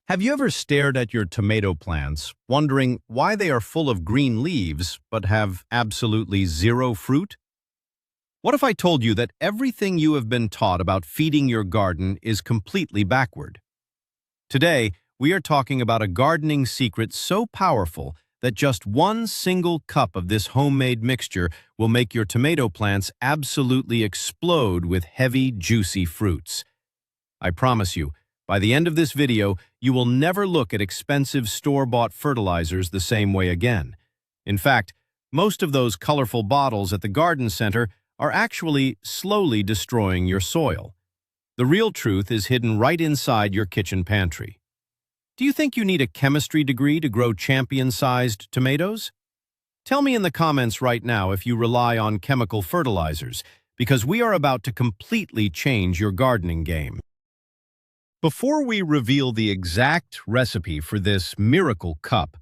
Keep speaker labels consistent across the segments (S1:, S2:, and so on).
S1: Have you ever stared at your tomato plants, wondering why they are full of green leaves but have absolutely zero fruit? What if I told you that everything you have been taught about feeding your garden is completely backward? Today, we are talking about a gardening secret so powerful that just one single cup of this homemade mixture will make your tomato plants absolutely explode with heavy, juicy fruits. I promise you, by the end of this video, you will never look at expensive store-bought fertilizers the same way again. In fact, most of those colorful bottles at the garden center are actually slowly destroying your soil. The real truth is hidden right inside your kitchen pantry. Do you think you need a chemistry degree to grow champion-sized tomatoes? Tell me in the comments right now if you rely on chemical fertilizers, because we are about to completely change your gardening game. Before we reveal the exact recipe for this miracle cup,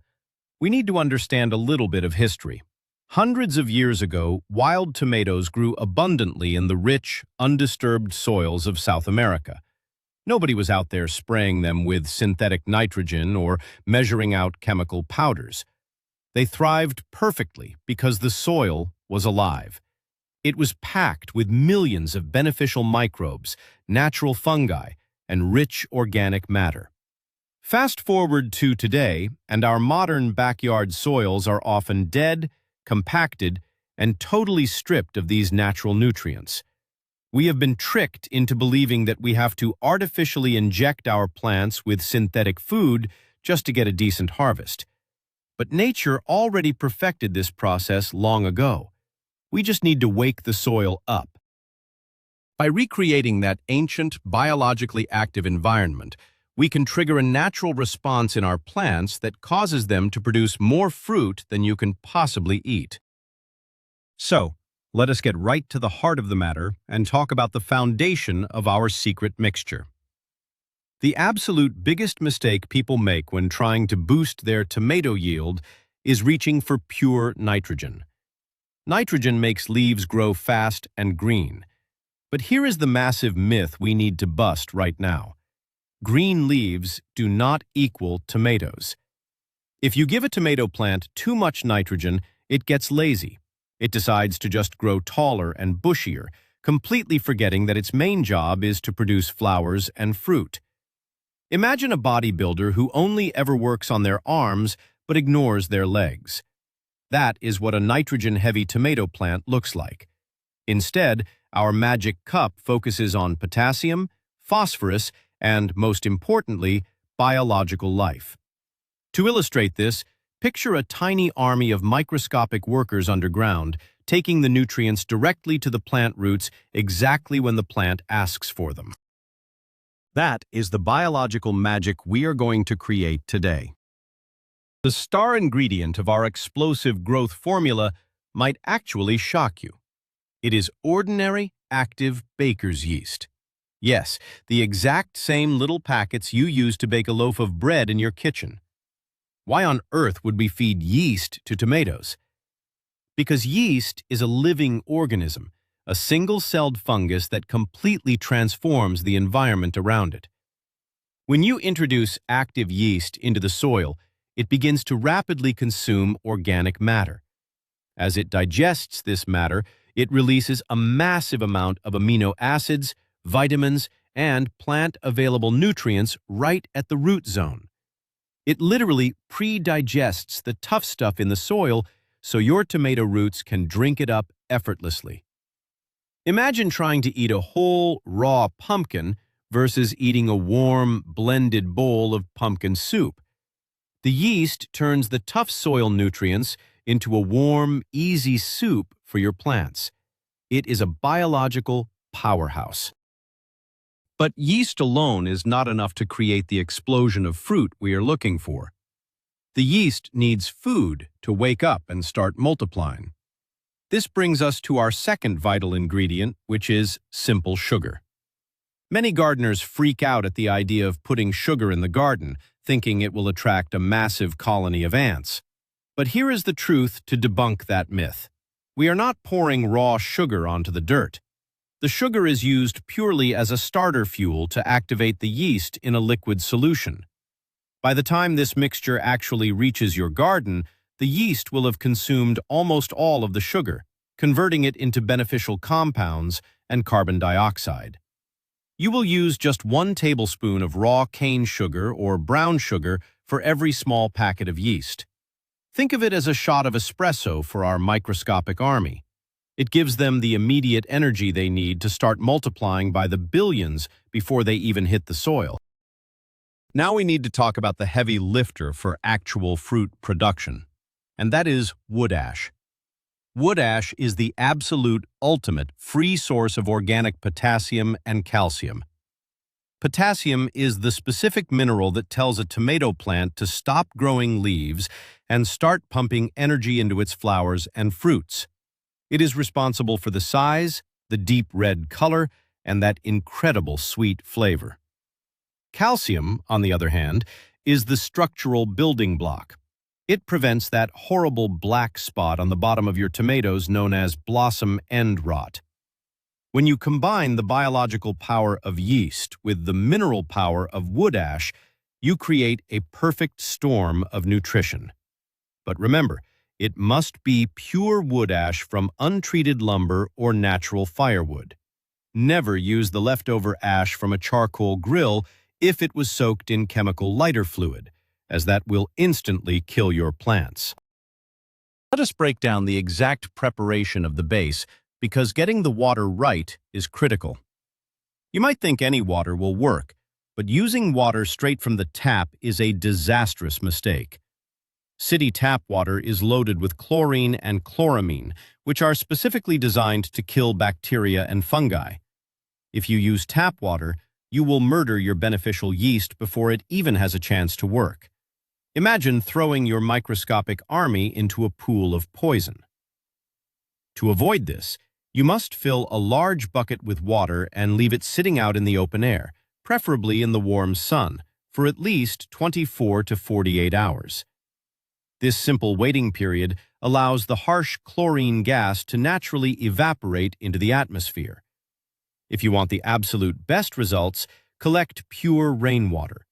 S1: we need to understand a little bit of history. Hundreds of years ago, wild tomatoes grew abundantly in the rich, undisturbed soils of South America. Nobody was out there spraying them with synthetic nitrogen or measuring out chemical powders. They thrived perfectly because the soil was alive. It was packed with millions of beneficial microbes, natural fungi, and rich organic matter. Fast forward to today, and our modern backyard soils are often dead, compacted, and totally stripped of these natural nutrients. We have been tricked into believing that we have to artificially inject our plants with synthetic food just to get a decent harvest. But nature already perfected this process long ago. We just need to wake the soil up. By recreating that ancient, biologically active environment, we can trigger a natural response in our plants that causes them to produce more fruit than you can possibly eat. So, let us get right to the heart of the matter and talk about the foundation of our secret mixture. The absolute biggest mistake people make when trying to boost their tomato yield is reaching for pure nitrogen. Nitrogen makes leaves grow fast and green. But here is the massive myth we need to bust right now. Green leaves do not equal tomatoes. If you give a tomato plant too much nitrogen, it gets lazy. It decides to just grow taller and bushier, completely forgetting that its main job is to produce flowers and fruit. Imagine a bodybuilder who only ever works on their arms but ignores their legs. That is what a nitrogen-heavy tomato plant looks like. Instead, our magic cup focuses on potassium, phosphorus, and, most importantly, biological life. To illustrate this, picture a tiny army of microscopic workers underground, taking the nutrients directly to the plant roots exactly when the plant asks for them. That is the biological magic we are going to create today. The star ingredient of our explosive growth formula might actually shock you. It is ordinary, active baker's yeast. Yes, the exact same little packets you use to bake a loaf of bread in your kitchen. Why on earth would we feed yeast to tomatoes? Because yeast is a living organism, a single-celled fungus that completely transforms the environment around it. When you introduce active yeast into the soil, it begins to rapidly consume organic matter. As it digests this matter, it releases a massive amount of amino acids, vitamins, and plant-available nutrients right at the root zone. It literally pre-digests the tough stuff in the soil so your tomato roots can drink it up effortlessly. Imagine trying to eat a whole, raw pumpkin versus eating a warm, blended bowl of pumpkin soup. The yeast turns the tough soil nutrients into a warm, easy soup for your plants. It is a biological powerhouse. But yeast alone is not enough to create the explosion of fruit we are looking for. The yeast needs food to wake up and start multiplying. This brings us to our second vital ingredient, which is simple sugar. Many gardeners freak out at the idea of putting sugar in the garden, thinking it will attract a massive colony of ants. But here is the truth to debunk that myth. We are not pouring raw sugar onto the dirt. The sugar is used purely as a starter fuel to activate the yeast in a liquid solution. By the time this mixture actually reaches your garden, the yeast will have consumed almost all of the sugar, converting it into beneficial compounds and carbon dioxide. You will use just 1 tablespoon of raw cane sugar or brown sugar for every small packet of yeast. Think of it as a shot of espresso for our microscopic army. It gives them the immediate energy they need to start multiplying by the billions before they even hit the soil. Now we need to talk about the heavy lifter for actual fruit production, and that is wood ash. Wood ash is the absolute ultimate free source of organic potassium and calcium. Potassium is the specific mineral that tells a tomato plant to stop growing leaves and start pumping energy into its flowers and fruits. It is responsible for the size, the deep red color, and that incredible sweet flavor. Calcium, on the other hand, is the structural building block. It prevents that horrible black spot on the bottom of your tomatoes known as blossom end rot. When you combine the biological power of yeast with the mineral power of wood ash, you create a perfect storm of nutrition. But remember, it must be pure wood ash from untreated lumber or natural firewood. Never use the leftover ash from a charcoal grill if it was soaked in chemical lighter fluid, as that will instantly kill your plants. Let us break down the exact preparation of the base, because getting the water right is critical. You might think any water will work, but using water straight from the tap is a disastrous mistake. City tap water is loaded with chlorine and chloramine, which are specifically designed to kill bacteria and fungi. If you use tap water, you will murder your beneficial yeast before it even has a chance to work. Imagine throwing your microscopic army into a pool of poison. To avoid this, you must fill a large bucket with water and leave it sitting out in the open air, preferably in the warm sun, for at least 24 to 48 hours. This simple waiting period allows the harsh chlorine gas to naturally evaporate into the atmosphere. If you want the absolute best results, collect pure rainwater.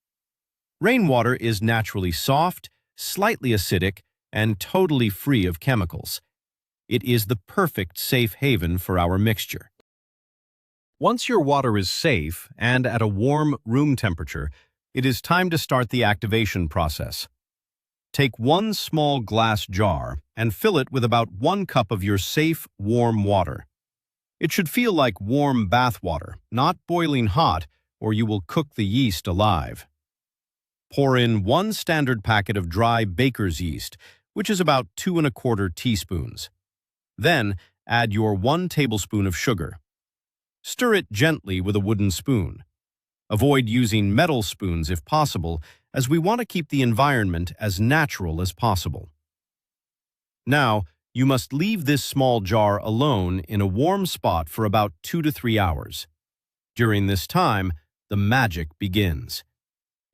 S1: Rainwater is naturally soft, slightly acidic, and totally free of chemicals. It is the perfect safe haven for our mixture. Once your water is safe and at a warm room temperature, it is time to start the activation process. Take 1 small glass jar and fill it with about 1 cup of your safe, warm water. It should feel like warm bath water, not boiling hot, or you will cook the yeast alive. Pour in 1 standard packet of dry baker's yeast, which is about 2 1/4 teaspoons. Then, add your 1 tablespoon of sugar. Stir it gently with a wooden spoon. Avoid using metal spoons if possible, as we want to keep the environment as natural as possible. Now, you must leave this small jar alone in a warm spot for about 2 to 3 hours. During this time, the magic begins.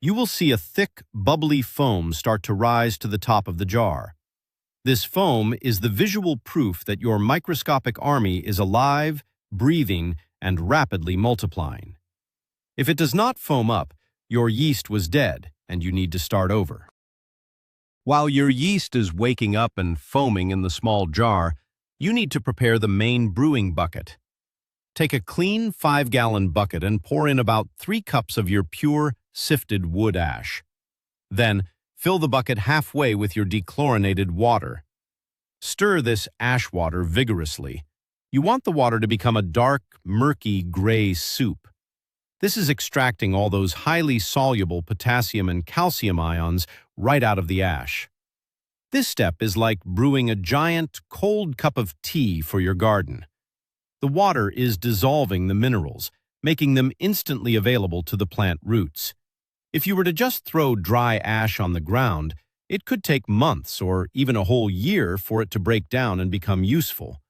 S1: You will see a thick, bubbly foam start to rise to the top of the jar. This foam is the visual proof that your microscopic army is alive, breathing, and rapidly multiplying. If it does not foam up, your yeast was dead, and you need to start over. While your yeast is waking up and foaming in the small jar, you need to prepare the main brewing bucket. Take a clean 5-gallon bucket and pour in about 3 cups of your pure, sifted wood ash. Then, fill the bucket halfway with your dechlorinated water. Stir this ash water vigorously. You want the water to become a dark, murky gray soup. This is extracting all those highly soluble potassium and calcium ions right out of the ash. This step is like brewing a giant, cold cup of tea for your garden. The water is dissolving the minerals, making them instantly available to the plant roots. If you were to just throw dry ash on the ground, it could take months or even a whole year for it to break down and become useful.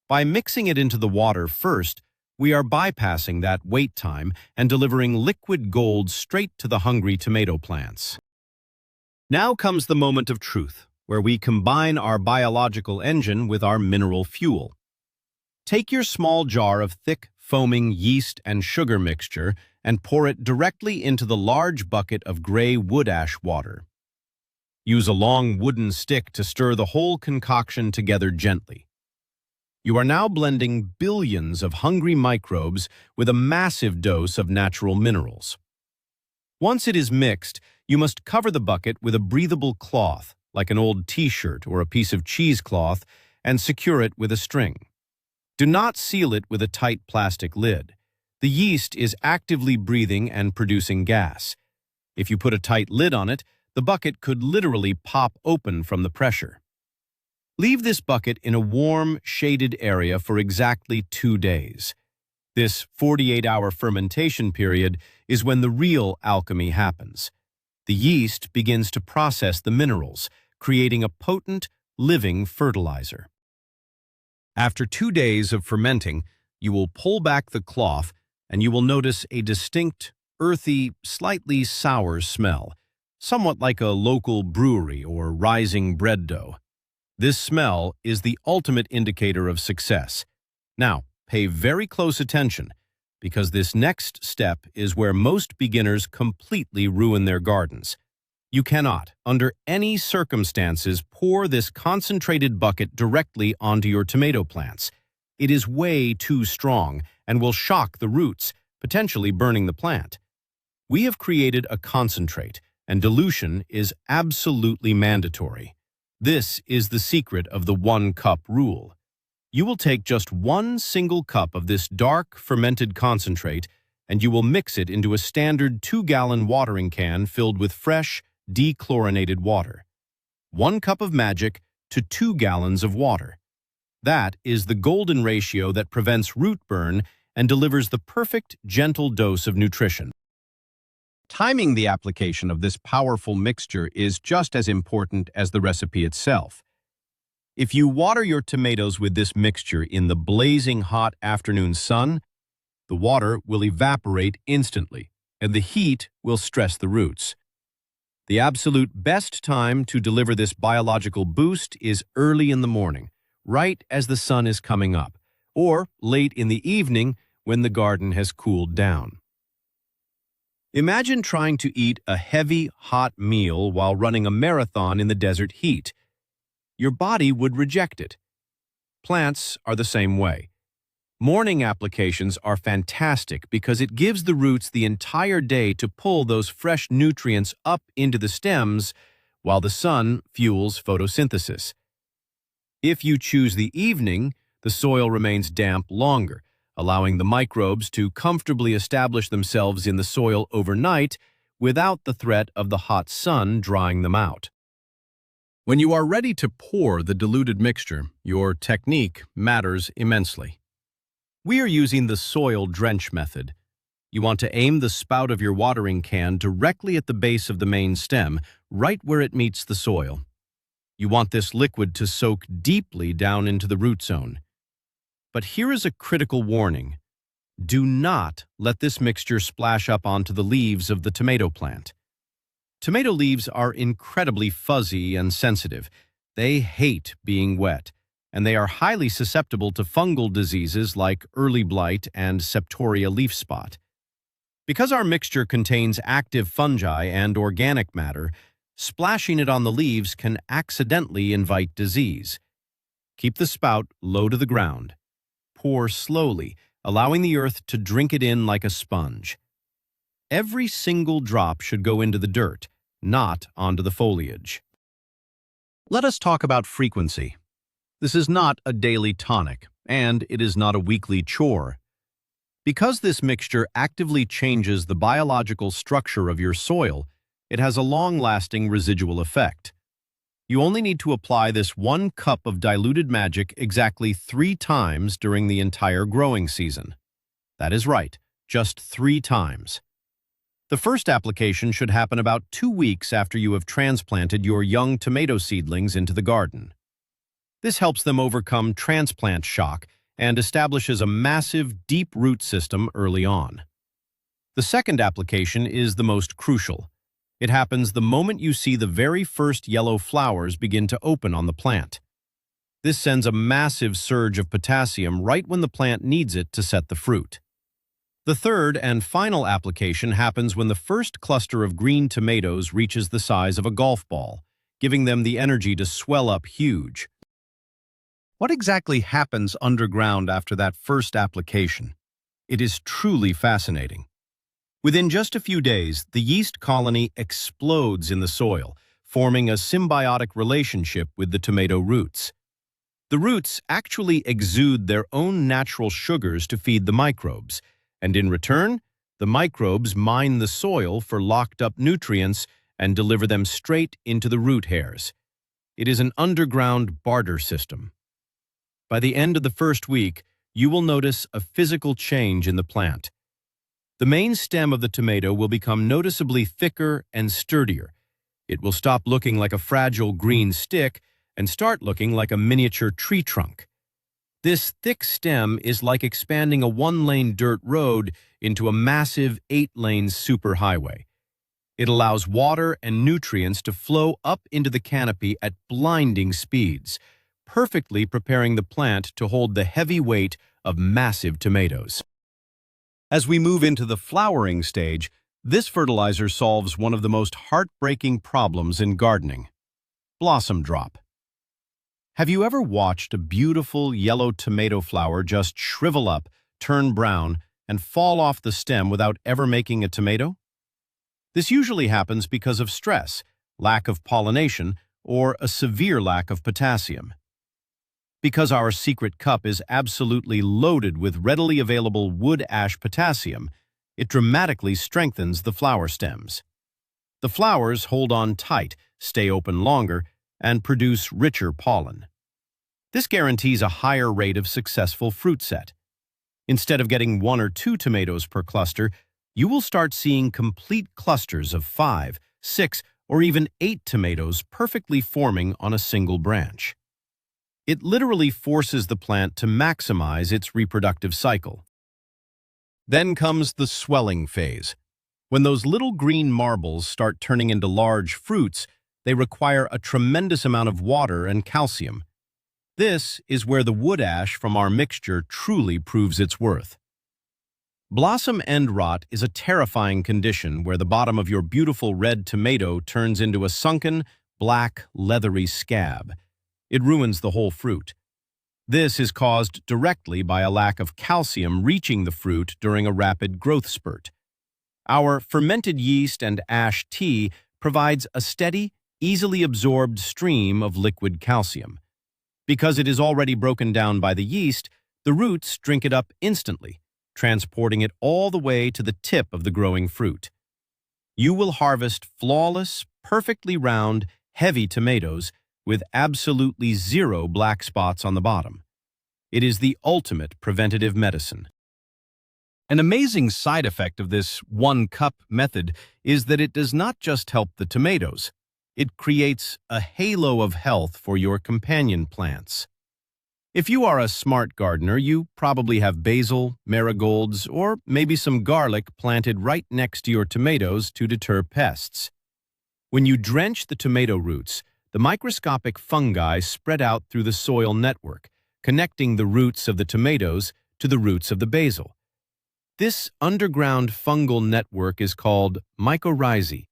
S1: By mixing it into the water first, we are bypassing that wait time and delivering liquid gold straight to the hungry tomato plants. Now comes the moment of truth, where we combine our biological engine with our mineral fuel. Take your small jar of thick foaming yeast and sugar mixture and pour it directly into the large bucket of gray wood ash water. Use a long wooden stick to stir the whole concoction together gently. You are now blending billions of hungry microbes with a massive dose of natural minerals. Once it is mixed, you must cover the bucket with a breathable cloth, like an old t-shirt or a piece of cheesecloth, and secure it with a string. Do not seal it with a tight plastic lid. The yeast is actively breathing and producing gas. If you put a tight lid on it, the bucket could literally pop open from the pressure. Leave this bucket in a warm, shaded area for exactly 2 days. This 48-hour fermentation period is when the real alchemy happens. The yeast begins to process the minerals, creating a potent, living fertilizer. After 2 days of fermenting, you will pull back the cloth and you will notice a distinct, earthy, slightly sour smell, somewhat like a local brewery or rising bread dough. This smell is the ultimate indicator of success. Now, pay very close attention, because this next step is where most beginners completely ruin their gardens. You cannot, under any circumstances, pour this concentrated bucket directly onto your tomato plants. It is way too strong and will shock the roots, potentially burning the plant. We have created a concentrate, and dilution is absolutely mandatory. This is the secret of the 1-cup rule. You will take just 1 single cup of this dark, fermented concentrate, and you will mix it into a standard 2-gallon watering can filled with fresh, dechlorinated water. 1 cup of magic to 2 gallons of water. That is the golden ratio that prevents root burn and delivers the perfect, gentle dose of nutrition. Timing the application of this powerful mixture is just as important as the recipe itself. If you water your tomatoes with this mixture in the blazing hot afternoon sun, the water will evaporate instantly, and the heat will stress the roots. The absolute best time to deliver this biological boost is early in the morning, right as the sun is coming up, or late in the evening when the garden has cooled down. Imagine trying to eat a heavy, hot meal while running a marathon in the desert heat. Your body would reject it. Plants are the same way. Morning applications are fantastic because it gives the roots the entire day to pull those fresh nutrients up into the stems while the sun fuels photosynthesis. If you choose the evening, the soil remains damp longer, allowing the microbes to comfortably establish themselves in the soil overnight without the threat of the hot sun drying them out. When you are ready to pour the diluted mixture, your technique matters immensely. We are using the soil drench method. You want to aim the spout of your watering can directly at the base of the main stem, right where it meets the soil. You want this liquid to soak deeply down into the root zone. But here is a critical warning. Do not let this mixture splash up onto the leaves of the tomato plant. Tomato leaves are incredibly fuzzy and sensitive. They hate being wet, and they are highly susceptible to fungal diseases like early blight and septoria leaf spot. Because our mixture contains active fungi and organic matter, splashing it on the leaves can accidentally invite disease. Keep the spout low to the ground. Pour slowly, allowing the earth to drink it in like a sponge. Every single drop should go into the dirt, not onto the foliage. Let us talk about frequency. This is not a daily tonic, and it is not a weekly chore. Because this mixture actively changes the biological structure of your soil, it has a long-lasting residual effect. You only need to apply this 1 cup of diluted magic exactly 3 times during the entire growing season. That is right, just 3 times. The first application should happen about 2 weeks after you have transplanted your young tomato seedlings into the garden. This helps them overcome transplant shock and establishes a massive, deep root system early on. The second application is the most crucial. It happens the moment you see the very first yellow flowers begin to open on the plant. This sends a massive surge of potassium right when the plant needs it to set the fruit. The third and final application happens when the first cluster of green tomatoes reaches the size of a golf ball, giving them the energy to swell up huge. What exactly happens underground after that first application? It is truly fascinating. Within just a few days, the yeast colony explodes in the soil, forming a symbiotic relationship with the tomato roots. The roots actually exude their own natural sugars to feed the microbes, and in return, the microbes mine the soil for locked-up nutrients and deliver them straight into the root hairs. It is an underground barter system. By the end of the first week, you will notice a physical change in the plant. The main stem of the tomato will become noticeably thicker and sturdier. It will stop looking like a fragile green stick and start looking like a miniature tree trunk. This thick stem is like expanding a one-lane dirt road into a massive 8-lane superhighway. It allows water and nutrients to flow up into the canopy at blinding speeds, perfectly preparing the plant to hold the heavy weight of massive tomatoes. As we move into the flowering stage, this fertilizer solves one of the most heartbreaking problems in gardening: blossom drop. Have you ever watched a beautiful yellow tomato flower just shrivel up, turn brown, and fall off the stem without ever making a tomato? This usually happens because of stress, lack of pollination, or a severe lack of potassium. Because our secret cup is absolutely loaded with readily available wood ash potassium, it dramatically strengthens the flower stems. The flowers hold on tight, stay open longer, and produce richer pollen. This guarantees a higher rate of successful fruit set. Instead of getting 1 or 2 tomatoes per cluster, you will start seeing complete clusters of 5, 6, or even 8 tomatoes perfectly forming on a single branch. It literally forces the plant to maximize its reproductive cycle. Then comes the swelling phase. When those little green marbles start turning into large fruits, they require a tremendous amount of water and calcium. This is where the wood ash from our mixture truly proves its worth. Blossom end rot is a terrifying condition where the bottom of your beautiful red tomato turns into a sunken, black, leathery scab. It ruins the whole fruit. This is caused directly by a lack of calcium reaching the fruit during a rapid growth spurt. Our fermented yeast and ash tea provides a steady, easily absorbed stream of liquid calcium. Because it is already broken down by the yeast, the roots drink it up instantly, transporting it all the way to the tip of the growing fruit. You will harvest flawless, perfectly round, heavy tomatoes with absolutely zero black spots on the bottom. It is the ultimate preventative medicine. An amazing side effect of this one-cup method is that it does not just help the tomatoes. It creates a halo of health for your companion plants. If you are a smart gardener, you probably have basil, marigolds, or maybe some garlic planted right next to your tomatoes to deter pests. When you drench the tomato roots, the microscopic fungi spread out through the soil network, connecting the roots of the tomatoes to the roots of the basil. This underground fungal network is called mycorrhizae.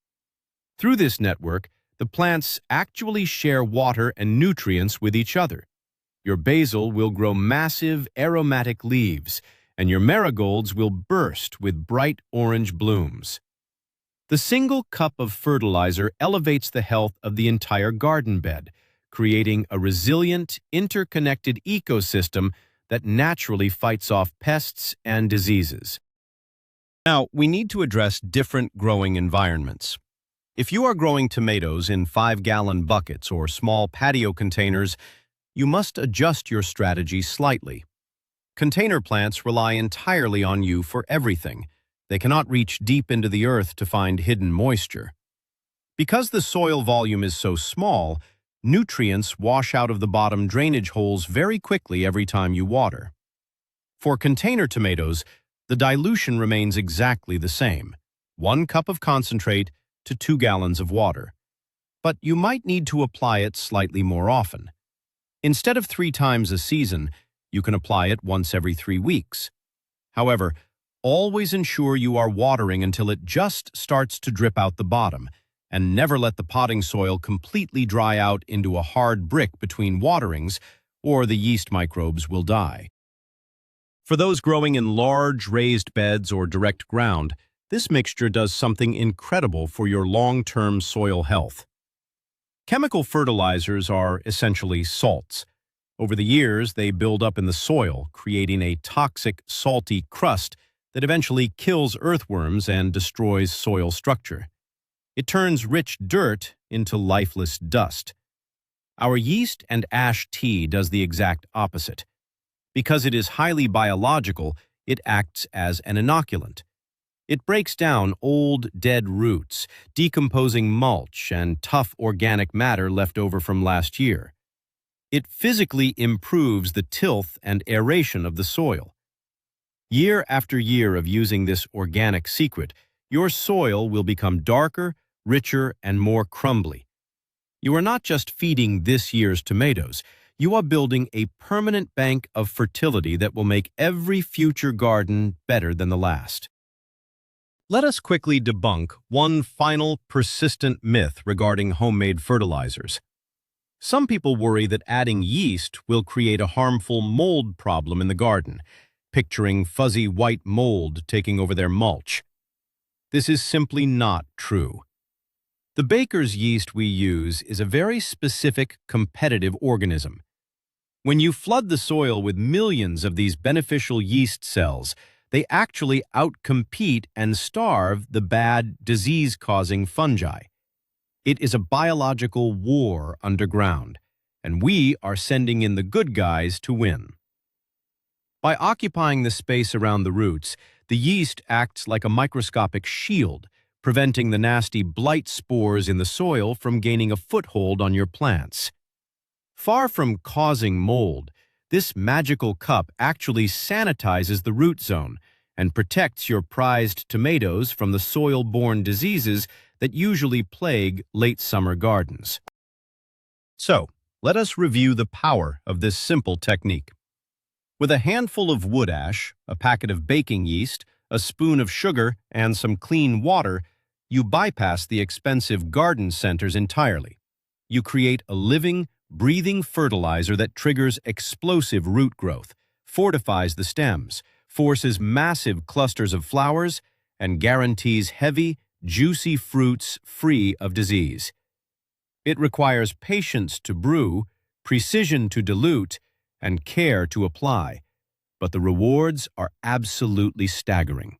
S1: Through this network, the plants actually share water and nutrients with each other. Your basil will grow massive aromatic leaves, and your marigolds will burst with bright orange blooms. The single cup of fertilizer elevates the health of the entire garden bed, creating a resilient, interconnected ecosystem that naturally fights off pests and diseases. Now, we need to address different growing environments. If you are growing tomatoes in 5-gallon buckets or small patio containers, you must adjust your strategy slightly. Container plants rely entirely on you for everything. They cannot reach deep into the earth to find hidden moisture. Because the soil volume is so small, nutrients wash out of the bottom drainage holes very quickly every time you water. For container tomatoes, the dilution remains exactly the same, 1 cup of concentrate to 2 gallons of water. But you might need to apply it slightly more often. Instead of 3 times a season, you can apply it once every 3 weeks. However, always ensure you are watering until it just starts to drip out the bottom, and never let the potting soil completely dry out into a hard brick between waterings, or the yeast microbes will die. For those growing in large raised beds or direct ground, this mixture does something incredible for your long-term soil health. Chemical fertilizers are essentially salts. Over the years, they build up in the soil, creating a toxic, salty crust that eventually kills earthworms and destroys soil structure. It turns rich dirt into lifeless dust. Our yeast and ash tea does the exact opposite. Because it is highly biological, it acts as an inoculant. It breaks down old, dead roots, decomposing mulch and tough organic matter left over from last year. It physically improves the tilth and aeration of the soil. Year after year of using this organic secret, your soil will become darker, richer, and more crumbly. You are not just feeding this year's tomatoes, you are building a permanent bank of fertility that will make every future garden better than the last. Let us quickly debunk one final persistent myth regarding homemade fertilizers. Some people worry that adding yeast will create a harmful mold problem in the garden, picturing fuzzy white mold taking over their mulch. This is simply not true. The baker's yeast we use is a very specific, competitive organism. When you flood the soil with millions of these beneficial yeast cells, they actually outcompete and starve the bad, disease-causing fungi. It is a biological war underground, and we are sending in the good guys to win. By occupying the space around the roots, the yeast acts like a microscopic shield, preventing the nasty blight spores in the soil from gaining a foothold on your plants. Far from causing mold, this magical cup actually sanitizes the root zone and protects your prized tomatoes from the soil-borne diseases that usually plague late summer gardens. So, let us review the power of this simple technique. With a handful of wood ash, a packet of baking yeast, a spoon of sugar, and some clean water, you bypass the expensive garden centers entirely. You create a living, breathing fertilizer that triggers explosive root growth, fortifies the stems, forces massive clusters of flowers, and guarantees heavy, juicy fruits free of disease. It requires patience to brew, precision to dilute, and care to apply, but the rewards are absolutely staggering.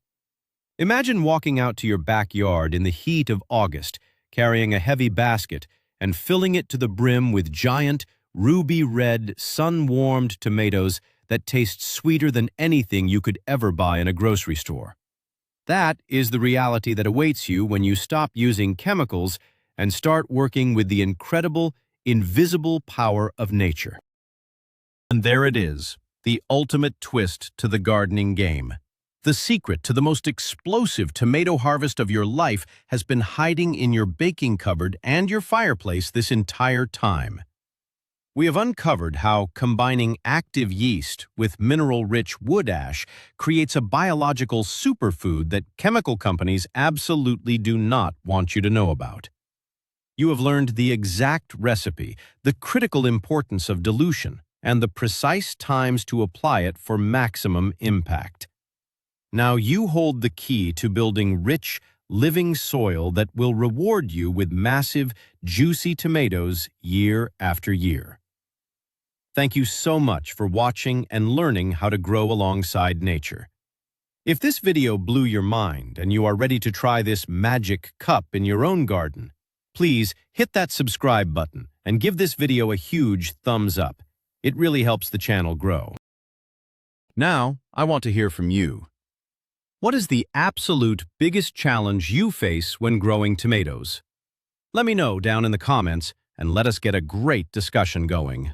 S1: Imagine walking out to your backyard in the heat of August, carrying a heavy basket, and filling it to the brim with giant, ruby-red, sun-warmed tomatoes that taste sweeter than anything you could ever buy in a grocery store. That is the reality that awaits you when you stop using chemicals and start working with the incredible, invisible power of nature. And there it is, the ultimate twist to the gardening game. The secret to the most explosive tomato harvest of your life has been hiding in your baking cupboard and your fireplace this entire time. We have uncovered how combining active yeast with mineral-rich wood ash creates a biological superfood that chemical companies absolutely do not want you to know about. You have learned the exact recipe, the critical importance of dilution, and the precise times to apply it for maximum impact. Now you hold the key to building rich, living soil that will reward you with massive, juicy tomatoes year after year. Thank you so much for watching and learning how to grow alongside nature. If this video blew your mind and you are ready to try this magic cup in your own garden, please hit that subscribe button and give this video a huge thumbs up. It really helps the channel grow. Now, I want to hear from you. What is the absolute biggest challenge you face when growing tomatoes? Let me know down in the comments and let us get a great discussion going.